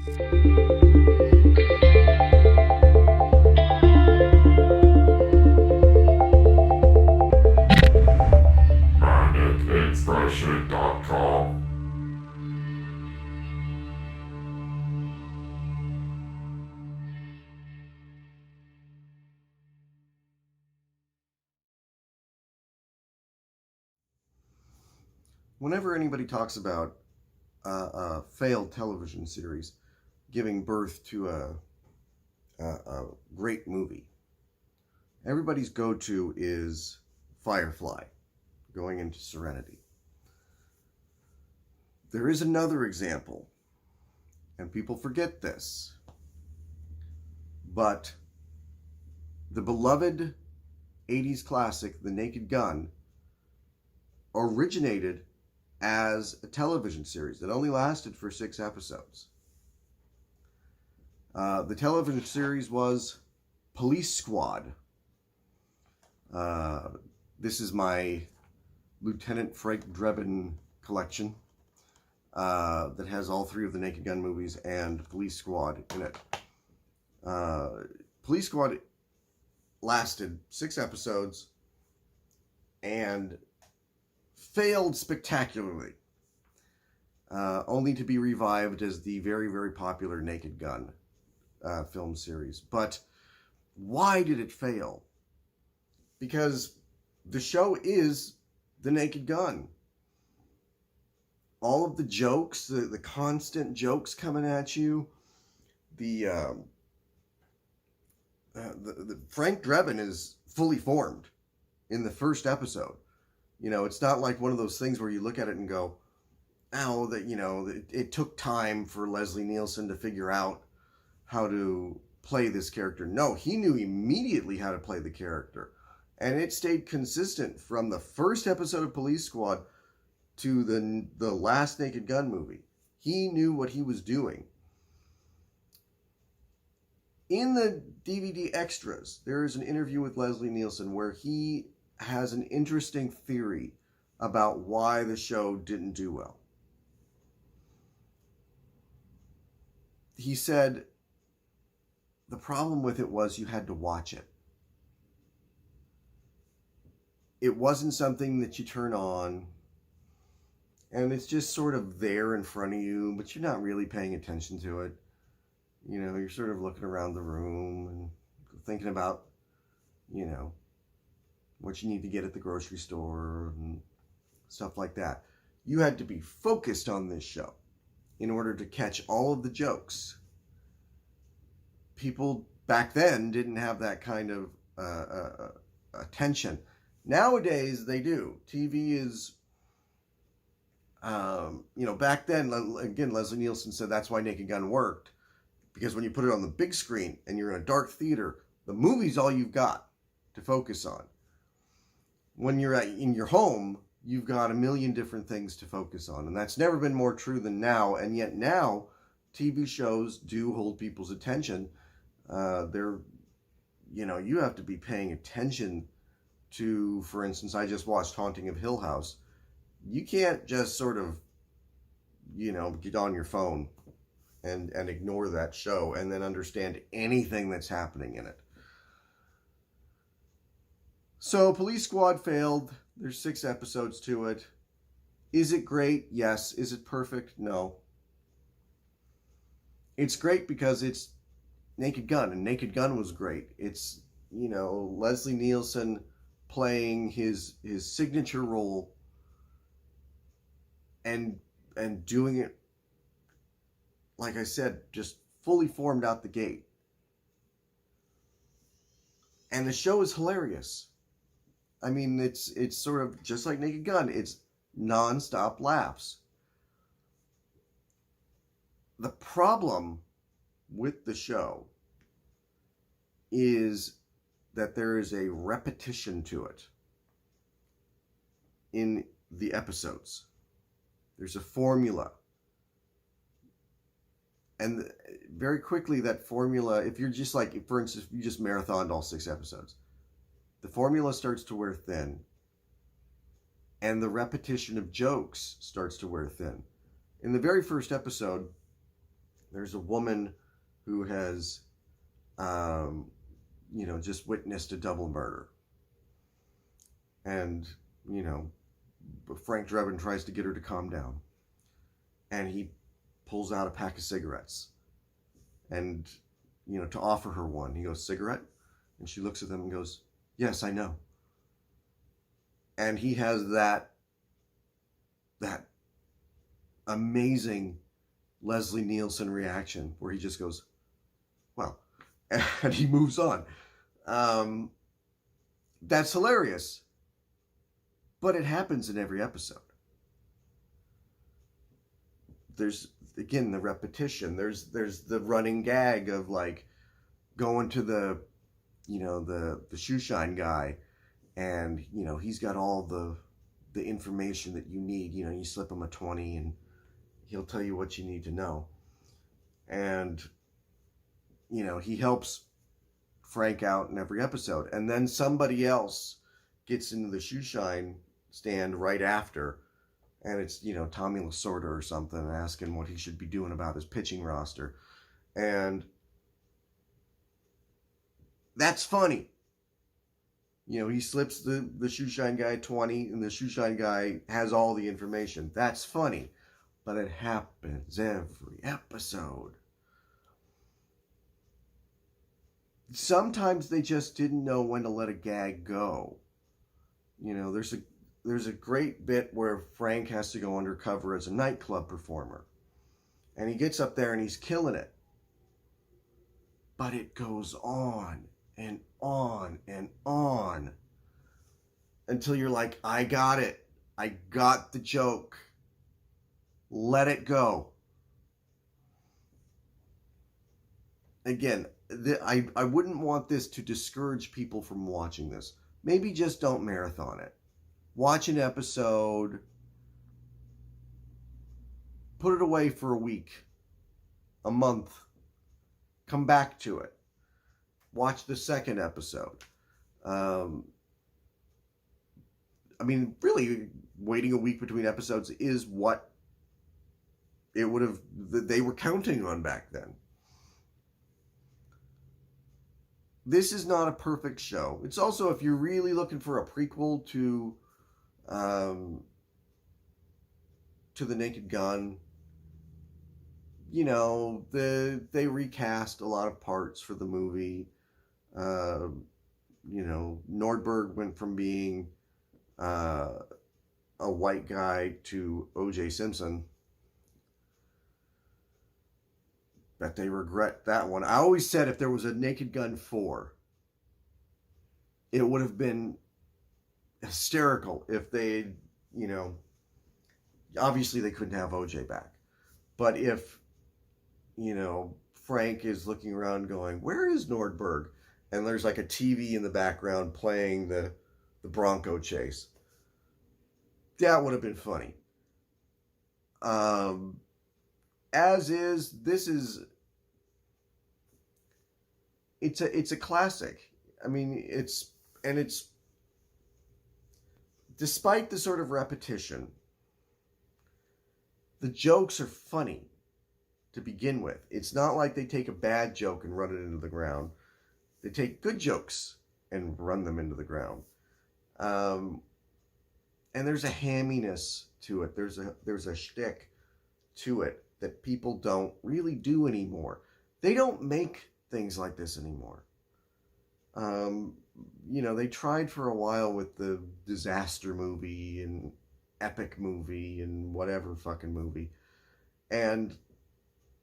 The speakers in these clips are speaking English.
Inspiration.com. Whenever anybody talks about a failed television series giving birth to a great movie, everybody's go-to is Firefly, going into Serenity. There is another example, and people forget this, but the beloved 80s classic, The Naked Gun, originated as a television series that only lasted for 6 episodes. The television series was Police Squad. This is my Lieutenant Frank Drebin collection that has all 3 of the Naked Gun movies and Police Squad in it. Police Squad lasted 6 episodes and failed spectacularly, only to be revived as the very, very popular Naked Gun film series. But why did it fail? Because the show is The Naked Gun. All of the jokes, the constant jokes coming at you, the Frank Drebin is fully formed in the first episode. You know, it's not like one of those things where you look at it and go, oh, that, you know, it took time for Leslie Nielsen to figure out how to play this character. No, he knew immediately how to play the character. And it stayed consistent from the first episode of Police Squad to the last Naked Gun movie. He knew what he was doing. In the DVD extras, there is an interview with Leslie Nielsen where he has an interesting theory about why the show didn't do well. He said the problem with it was you had to watch it. It wasn't something that you turn on and it's just sort of there in front of you, but you're not really paying attention to it. You know, you're sort of looking around the room and thinking about, you know, what you need to get at the grocery store and stuff like that. You had to be focused on this show in order to catch all of the jokes. People back then didn't have that kind of attention. Nowadays, they do. TV is, you know, back then, again, Leslie Nielsen said that's why Naked Gun worked. Because when you put it on the big screen and you're in a dark theater, the movie's all you've got to focus on. When you're in your home, you've got a million different things to focus on. And that's never been more true than now. And yet now, TV shows do hold people's attention. They're, you know, you have to be paying attention to, for instance, I just watched Haunting of Hill House. You can't just sort of, you know, get on your phone and ignore that show and then understand anything that's happening in it. So Police Squad failed. There's 6 episodes to it. Is it great? Yes. Is it perfect? No. It's great because it's Naked Gun, and Naked Gun was great. It's, you know, Leslie Nielsen playing his signature role and doing it, like I said, just fully formed out the gate. And the show is hilarious. I mean, it's sort of just like Naked Gun. It's non-stop laughs. The problem with the show is that there is a repetition to it in the episodes. There's a formula. And very quickly, that formula, if you're just like, for instance, if you just marathoned all 6 episodes, the formula starts to wear thin. And the repetition of jokes starts to wear thin. In the very first episode, There's a woman who has, just witnessed a double murder. And, Frank Drebin tries to get her to calm down. And he pulls out a pack of cigarettes. And, to offer her one. He goes, "Cigarette?" And she looks at them and goes, "Yes, I know." And he has that amazing Leslie Nielsen reaction where he just goes, "Well," and he moves on. That's hilarious. But it happens in every episode. There's, again, the repetition. There's the running gag of like going to the shoe shine guy, and he's got all the information that you need. You slip him a 20 and he'll tell you what you need to know. And he helps Frank out in every episode. And then somebody else gets into the shoe shine stand right after, and it's Tommy Lasorda or something, asking what he should be doing about his pitching roster. And that's funny. He slips the shoe shine guy 20, and the shoe shine guy has all the information. That's funny. But it happens every episode. Sometimes they just didn't know when to let a gag go. There's a great bit where Frank has to go undercover as a nightclub performer. And he gets up there and he's killing it. But it goes on and on and on until you're like, I got it. I got the joke. Let it go. Again, I wouldn't want this to discourage people from watching this. Maybe just don't marathon it. Watch an episode. Put it away for a week, a month. Come back to it. Watch the second episode. Really, waiting a week between episodes is what they were counting on back then. This is not a perfect show. It's also, if you're really looking for a prequel to The Naked Gun, they recast a lot of parts for the movie. Nordberg went from being a white guy to O.J. Simpson. Bet they regret that one. I always said if there was a Naked Gun 4, it would have been hysterical if they, obviously they couldn't have OJ back. But if, Frank is looking around going, where is Nordberg? And there's like a TV in the background playing the Bronco chase. That would have been funny. It's a classic. It's despite the sort of repetition, the jokes are funny to begin with. It's not like they take a bad joke and run it into the ground. They take good jokes and run them into the ground. And there's a hamminess to it. There's a shtick to it that people don't really do anymore. They don't make things like this anymore. They tried for a while with the disaster movie and epic movie and whatever fucking movie. And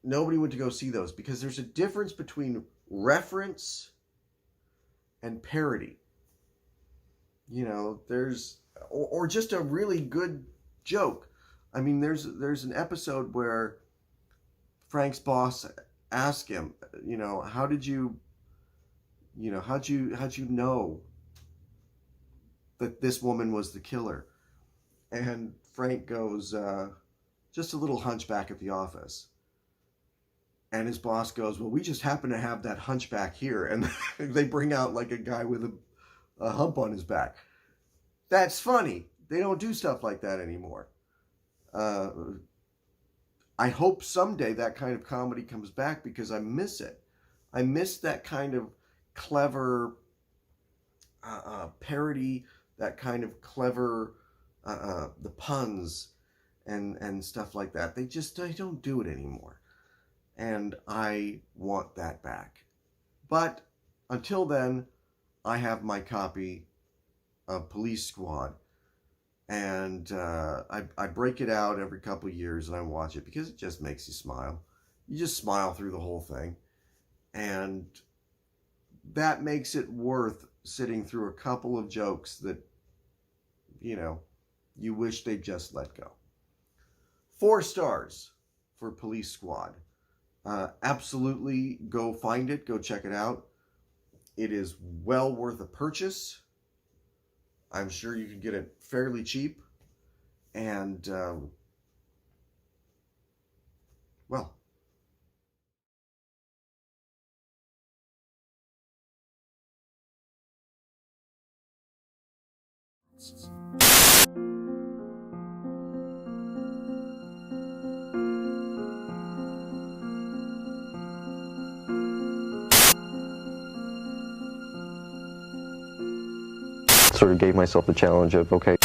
nobody went to go see those because there's a difference between reference and parody. There's or just a really good joke. There's an episode where Frank's boss asked him, how'd you know that this woman was the killer? And Frank goes, just a little hunchback at the office. And his boss goes, well, we just happen to have that hunchback here. And they bring out like a guy with a hump on his back. That's funny. They don't do stuff like that anymore. I hope someday that kind of comedy comes back because I miss it. I miss that kind of clever parody, that kind of clever the puns and stuff like that. They don't do it anymore, and I want that back. But until then, I have my copy of Police Squad, and I break it out every couple years and I watch it because it just makes you smile. You just smile through the whole thing, and that makes it worth sitting through a couple of jokes that, you wish they'd just let go. 4 stars for Police Squad. Absolutely go find it, go check it out. It is well worth a purchase. I'm sure you can get it fairly cheap. And, well, sort of gave myself the challenge of, okay,